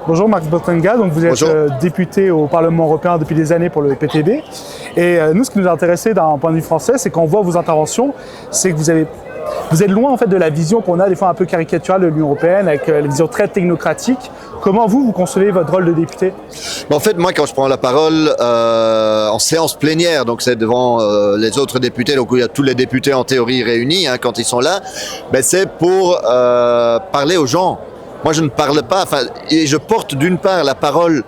Bonjour Marc Botenga, donc vous êtes député au Parlement européen depuis des années pour le PTB. Et nous, ce qui nous a intéressé d'un point de vue français, c'est quand on voit vos interventions, c'est que vous êtes loin en fait de la vision qu'on a des fois un peu caricaturale de l'Union européenne, avec la vision très technocratique. Comment vous concevez votre rôle de député? En fait, moi, quand je prends la parole en séance plénière, donc c'est devant les autres députés, donc où il y a tous les députés en théorie réunis, quand ils sont là, c'est pour parler aux gens. Moi, je ne parle pas, et je porte d'une part la parole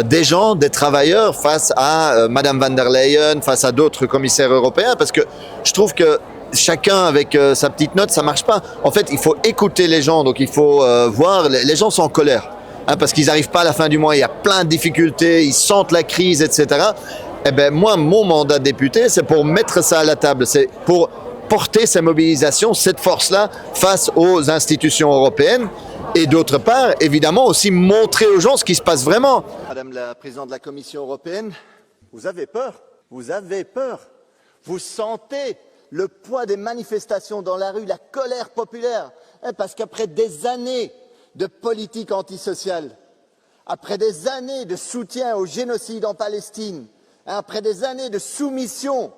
des gens, des travailleurs, face à Madame van der Leyen, face à d'autres commissaires européens, parce que je trouve que chacun avec sa petite note, ça marche pas. En fait, il faut écouter les gens, donc il faut voir, les gens sont en colère, parce qu'ils n'arrivent pas à la fin du mois, il y a plein de difficultés, ils sentent la crise, etc. Eh ben, moi, mon mandat de député, c'est pour mettre ça à la table, c'est pour porter ces mobilisations, cette force-là, face aux institutions européennes. Et d'autre part, évidemment, aussi montrer aux gens ce qui se passe vraiment. Madame la Présidente de la Commission européenne, vous avez peur. Vous avez peur. Vous sentez le poids des manifestations dans la rue, la colère populaire. Parce qu'après des années de politique antisociale, après des années de soutien au génocide en Palestine, après des années de soumission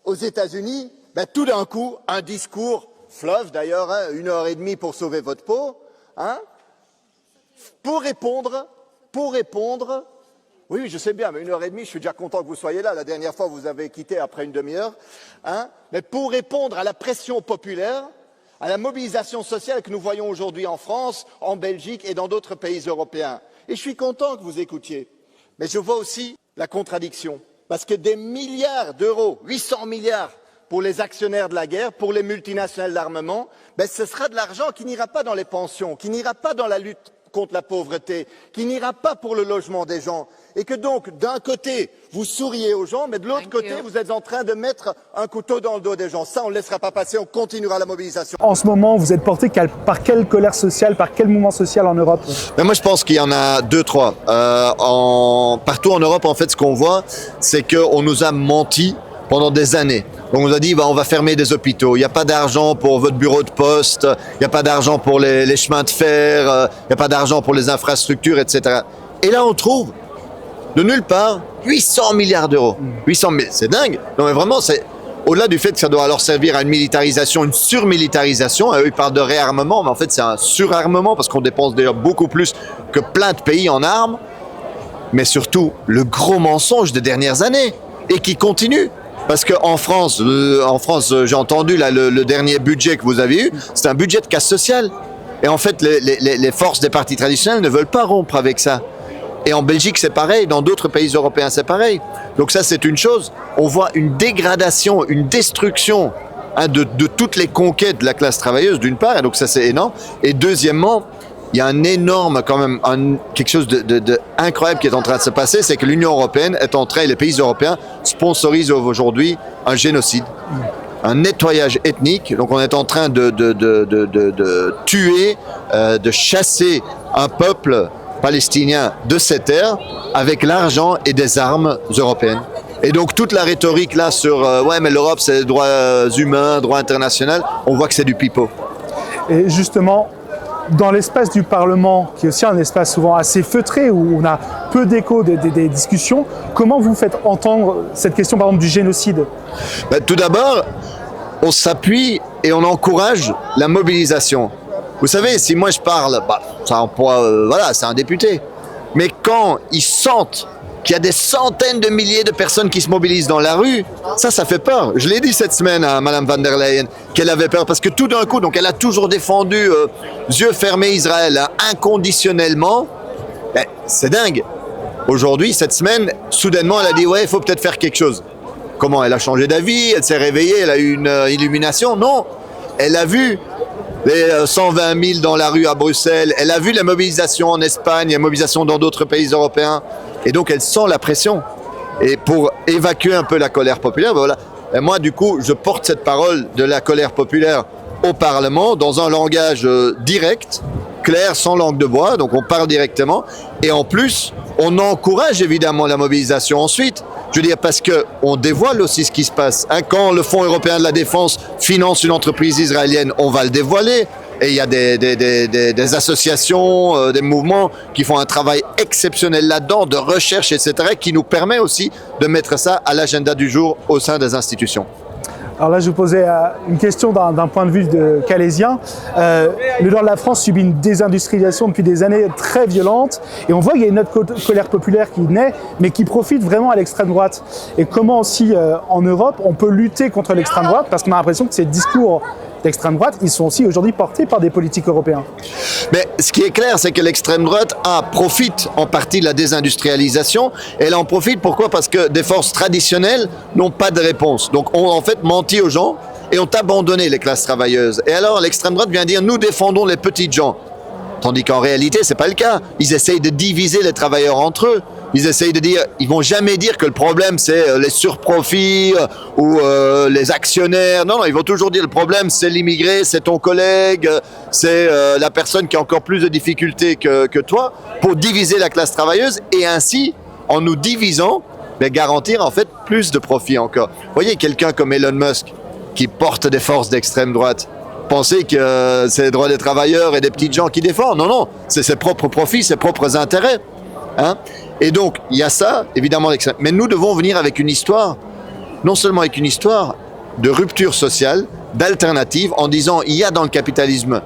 aux États-Unis, tout d'un coup, un discours, fleuve d'ailleurs, 1h30 pour sauver votre peau, pour répondre, oui, je sais bien, mais 1h30, je suis déjà content que vous soyez là. La dernière fois, vous avez quitté après une demi-heure, mais pour répondre à la pression populaire, à la mobilisation sociale que nous voyons aujourd'hui en France, en Belgique et dans d'autres pays européens. Et je suis content que vous écoutiez, mais je vois aussi la contradiction, parce que des milliards d'euros, 800 milliards, pour les actionnaires de la guerre, pour les multinationales d'armement, ce sera de l'argent qui n'ira pas dans les pensions, qui n'ira pas dans la lutte contre la pauvreté, qui n'ira pas pour le logement des gens. Et que donc, d'un côté, vous souriez aux gens, mais de l'autre côté, vous êtes en train de mettre un couteau dans le dos des gens. Ça, on ne laissera pas passer, on continuera la mobilisation. En ce moment, vous êtes porté par quelle colère sociale, par quel mouvement social en Europe? Moi, je pense qu'il y en a 2-3. Partout en Europe, en fait, ce qu'on voit, c'est qu'on nous a menti pendant des années. Donc on nous a dit, on va fermer des hôpitaux, il n'y a pas d'argent pour votre bureau de poste, il n'y a pas d'argent pour les chemins de fer, il n'y a pas d'argent pour les infrastructures, etc. Et là, on trouve, de nulle part, 800 milliards d'euros. 800 000, c'est dingue. Non mais vraiment, c'est au-delà du fait que ça doit alors servir à une militarisation, une surmilitarisation. Eux, ils parlent de réarmement, mais en fait, c'est un surarmement parce qu'on dépense d'ailleurs beaucoup plus que plein de pays en armes. Mais surtout, le gros mensonge des dernières années et qui continue. Parce qu'en France, j'ai entendu là, le dernier budget que vous avez eu, c'est un budget de casse sociale. Et en fait, les forces des partis traditionnels ne veulent pas rompre avec ça. Et en Belgique, c'est pareil. Dans d'autres pays européens, c'est pareil. Donc ça, c'est une chose. On voit une dégradation, une destruction de toutes les conquêtes de la classe travailleuse, d'une part. Et donc ça, c'est énorme. Et deuxièmement, il y a un énorme, quand même, quelque chose de incroyable qui est en train de se passer, c'est que l'Union européenne est en train, et les pays européens sponsorisent aujourd'hui un génocide, un nettoyage ethnique. Donc on est en train de tuer, de chasser un peuple palestinien de ces terres avec l'argent et des armes européennes. Et donc toute la rhétorique là sur ouais mais l'Europe c'est les droits humains, droit international, on voit que c'est du pipeau. Et justement, dans l'espace du Parlement, qui est aussi un espace souvent assez feutré, où on a peu d'écho des discussions, comment vous faites entendre cette question, par exemple, du génocide? Tout d'abord, on s'appuie et on encourage la mobilisation. Vous savez, si moi je parle, voilà, c'est un député. Mais quand ils sentent qu'il y a des centaines de milliers de personnes qui se mobilisent dans la rue, ça fait peur. Je l'ai dit cette semaine à Madame van der Leyen qu'elle avait peur parce que tout d'un coup, donc elle a toujours défendu yeux fermés Israël inconditionnellement. C'est dingue. Aujourd'hui, cette semaine, soudainement, elle a dit ouais, il faut peut-être faire quelque chose. Comment? Elle a changé d'avis, elle s'est réveillée, elle a eu une illumination? Non, elle a vu les 120 000 dans la rue à Bruxelles, elle a vu la mobilisation en Espagne, la mobilisation dans d'autres pays européens. Et donc, elle sent la pression. Et pour évacuer un peu la colère populaire, voilà. Et moi, du coup, je porte cette parole de la colère populaire au Parlement dans un langage direct, clair, sans langue de bois. Donc, on parle directement. Et en plus, on encourage évidemment la mobilisation ensuite. Je veux dire, parce qu'on dévoile aussi ce qui se passe. Quand le Fonds européen de la défense finance une entreprise israélienne, on va le dévoiler. Et il y a des associations, des mouvements qui font un travail exceptionnel là-dedans, de recherche, etc., qui nous permet aussi de mettre ça à l'agenda du jour au sein des institutions. Alors là, je vous posais une question d'un point de vue de Calaisien. Le nord de la France subit une désindustrialisation depuis des années très violente et on voit qu'il y a une autre colère populaire qui naît, mais qui profite vraiment à l'extrême droite. Et comment aussi, en Europe, on peut lutter contre l'extrême droite, parce qu'on a l'impression que ces discours d'extrême droite, ils sont aussi aujourd'hui portés par des politiques européens. Mais ce qui est clair, c'est que l'extrême droite profite en partie de la désindustrialisation. Et elle en profite pourquoi? Parce que des forces traditionnelles n'ont pas de réponse. Donc on en fait menti aux gens et ont abandonné les classes travailleuses. Et alors l'extrême droite vient dire nous défendons les petites gens. Tandis qu'en réalité, c'est pas le cas. Ils essayent de diviser les travailleurs entre eux. Ils essayent de dire, ils vont jamais dire que le problème c'est les surprofits ou les actionnaires. Non, ils vont toujours dire le problème c'est l'immigré, c'est ton collègue, c'est la personne qui a encore plus de difficultés que toi, pour diviser la classe travailleuse et ainsi, en nous divisant, garantir en fait plus de profit encore. Vous voyez, quelqu'un comme Elon Musk qui porte des forces d'extrême droite. Pensez que c'est les droits des travailleurs et des petites gens qui défendent. Non, non, c'est ses propres profits, ses propres intérêts. Hein? Et donc, il y a ça, évidemment, mais nous devons venir avec une histoire, non seulement avec une histoire de rupture sociale, d'alternative, en disant il y a dans le capitalisme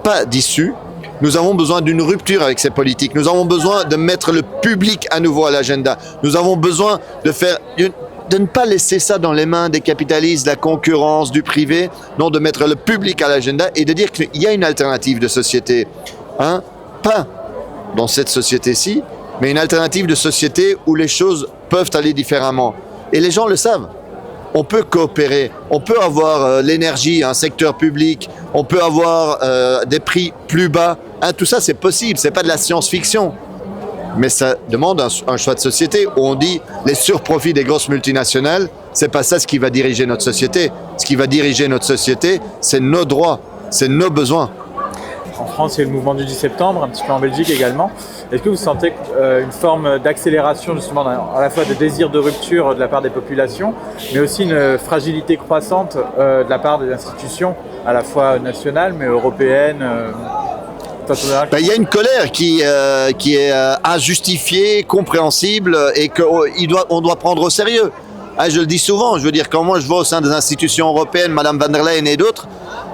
pas d'issue, nous avons besoin d'une rupture avec ces politiques, nous avons besoin de mettre le public à nouveau à l'agenda, nous avons besoin de ne pas laisser ça dans les mains des capitalistes, de la concurrence, du privé, non, de mettre le public à l'agenda et de dire qu'il y a une alternative de société. Hein? Pas dans cette société-ci, mais une alternative de société où les choses peuvent aller différemment. Et les gens le savent. On peut coopérer, on peut avoir l'énergie, un secteur public, on peut avoir des prix plus bas. Hein, tout ça, c'est possible, c'est pas de la science-fiction. Mais ça demande un choix de société où on dit les surprofits des grosses multinationales, c'est pas ça ce qui va diriger notre société. Ce qui va diriger notre société, c'est nos droits, c'est nos besoins. En France, il y a le mouvement du 10 septembre, un petit peu en Belgique également. Est-ce que vous sentez une forme d'accélération justement à la fois de désir de rupture de la part des populations, mais aussi une fragilité croissante de la part des institutions, à la fois nationales mais européennes il y a une colère qui est injustifiée, compréhensible et qu'on doit prendre au sérieux. Ah, je le dis souvent, je veux dire, quand moi je vois au sein des institutions européennes, Madame van der Leyen et d'autres,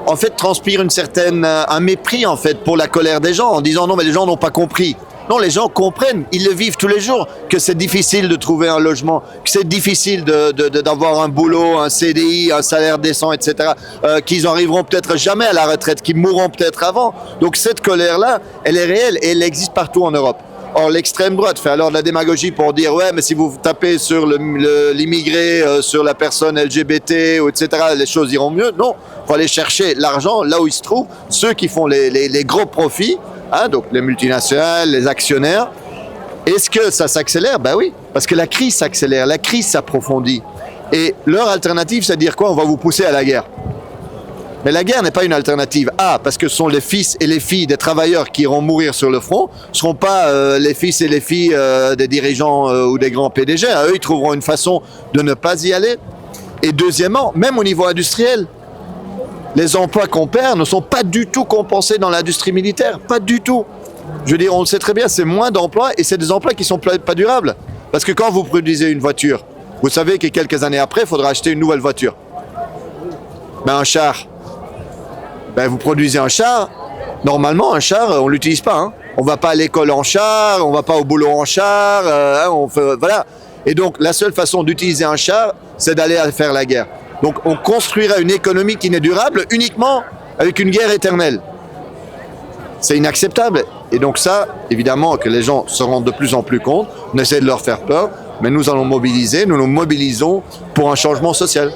en fait transpire un mépris en fait pour la colère des gens en disant non mais les gens n'ont pas compris. Non, les gens comprennent, ils le vivent tous les jours, que c'est difficile de trouver un logement, que c'est difficile d'avoir un boulot, un CDI, un salaire décent, etc. Qu'ils n'arriveront peut-être jamais à la retraite, qu'ils mourront peut-être avant. Donc cette colère-là, elle est réelle et elle existe partout en Europe. Or, l'extrême droite fait alors de la démagogie pour dire ouais, mais si vous tapez sur l'immigré, sur la personne LGBT, etc., les choses iront mieux. Non, il faut aller chercher l'argent là où il se trouve, ceux qui font les gros profits. Hein, donc les multinationales, les actionnaires. Est-ce que ça s'accélère? Ben oui, parce que la crise s'accélère, la crise s'approfondit. Et leur alternative, c'est de dire quoi? On va vous pousser à la guerre. Mais la guerre n'est pas une alternative. Parce que ce sont les fils et les filles des travailleurs qui iront mourir sur le front, ce ne seront pas les fils et les filles des dirigeants ou des grands PDG. Eux, ils trouveront une façon de ne pas y aller. Et deuxièmement, même au niveau industriel, les emplois qu'on perd ne sont pas du tout compensés dans l'industrie militaire, pas du tout. Je veux dire, on le sait très bien, c'est moins d'emplois et c'est des emplois qui ne sont pas durables. Parce que quand vous produisez une voiture, vous savez que quelques années après, il faudra acheter une nouvelle voiture. Un char, vous produisez un char, normalement un char, on ne l'utilise pas. Hein. On ne va pas à l'école en char, on ne va pas au boulot en char, voilà. Et donc la seule façon d'utiliser un char, c'est d'aller faire la guerre. Donc on construira une économie qui n'est durable uniquement avec une guerre éternelle. C'est inacceptable. Et donc ça, évidemment que les gens se rendent de plus en plus compte, on essaie de leur faire peur, mais nous allons mobiliser, nous nous mobilisons pour un changement social.